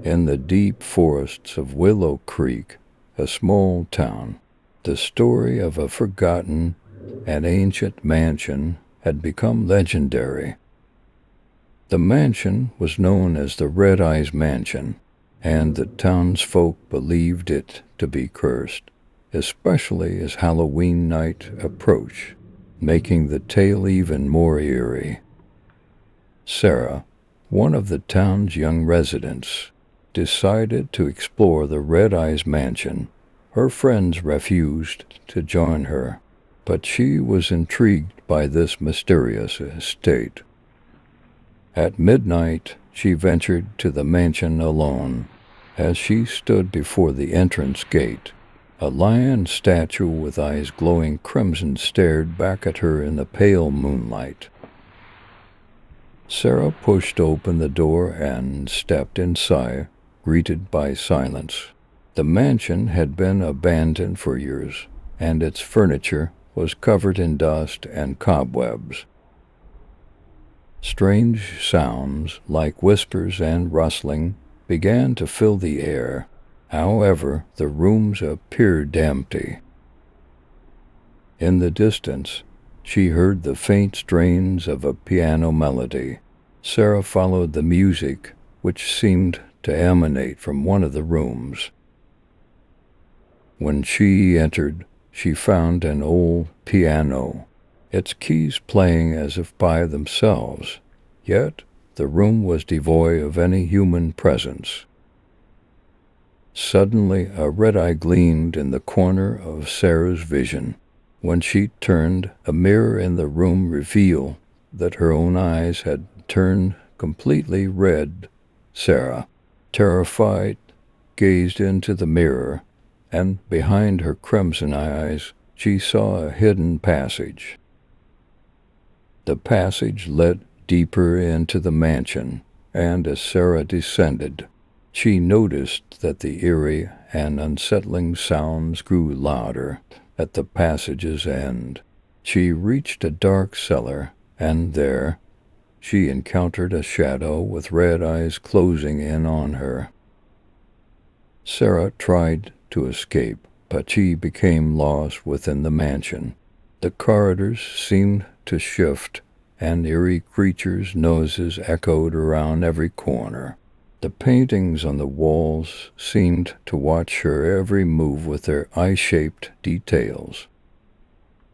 In the deep forests of Willow Creek, a small town, the story of a forgotten and ancient mansion had become legendary. The mansion was known as the Red Eyes Mansion, and the townsfolk believed it to be cursed, especially as Halloween night approached, making the tale even more eerie. Sarah, one of the town's young residents, decided to explore the Red Eyes Mansion. Her friends refused to join her, but she was intrigued by this mysterious estate. At midnight, she ventured to the mansion alone. As she stood before the entrance gate, a lion statue with eyes glowing crimson stared back at her in the pale moonlight. Sarah pushed open the door and stepped inside, greeted by silence. The mansion had been abandoned for years, and its furniture was covered in dust and cobwebs. Strange sounds, like whispers and rustling, began to fill the air. However, the rooms appeared empty. In the distance, she heard the faint strains of a piano melody. Sarah followed the music, which seemed to emanate from one of the rooms. When she entered, she found an old piano, its keys playing as if by themselves, yet the room was devoid of any human presence. Suddenly, a red eye gleamed in the corner of Sarah's vision. When she turned, a mirror in the room revealed that her own eyes had turned completely red. Sarah, terrified, gazed into the mirror, and behind her crimson eyes, she saw a hidden passage. The passage led deeper into the mansion, and as Sarah descended, she noticed that the eerie and unsettling sounds grew louder. At the passage's end, she reached a dark cellar, and there she encountered a shadow with red eyes closing in on her. Sarah tried to escape, but she became lost within the mansion. The corridors seemed to shift, and eerie creatures' noises echoed around every corner. The paintings on the walls seemed to watch her every move with their eye-shaped details.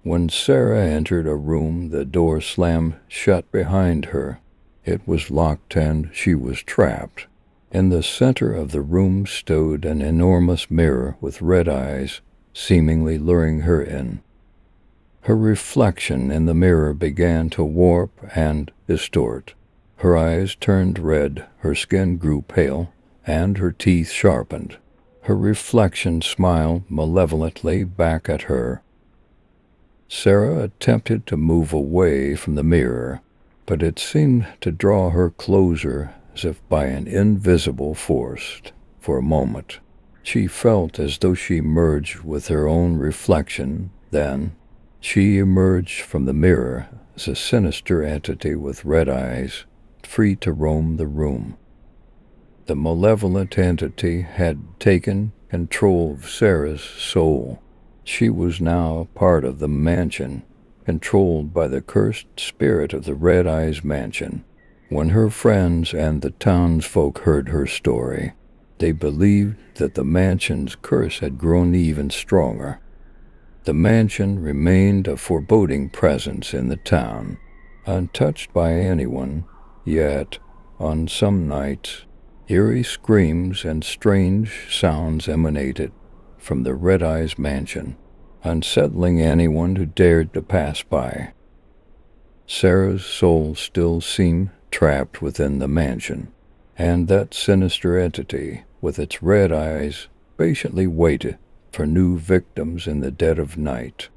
When Sarah entered a room, the door slammed shut behind her. It was locked and she was trapped. In the center of the room stood an enormous mirror with red eyes, seemingly luring her in. Her reflection in the mirror began to warp and distort. Her eyes turned red, her skin grew pale, and her teeth sharpened. Her reflection smiled malevolently back at her. Sarah attempted to move away from the mirror, but it seemed to draw her closer as if by an invisible force. For a moment, she felt as though she merged with her own reflection. Then, she emerged from the mirror as a sinister entity with red eyes, free to roam the room. The malevolent entity had taken control of Sarah's soul. She was now part of the mansion, controlled by the cursed spirit of the Red Eyes Mansion. When her friends and the townsfolk heard her story, they believed that the mansion's curse had grown even stronger. The mansion remained a foreboding presence in the town, untouched by anyone, yet, on some nights, eerie screams and strange sounds emanated from the Red Eyes Mansion, unsettling anyone who dared to pass by. Sarah's soul still seemed trapped within the mansion, and that sinister entity, with its red eyes, patiently waited for new victims in the dead of night.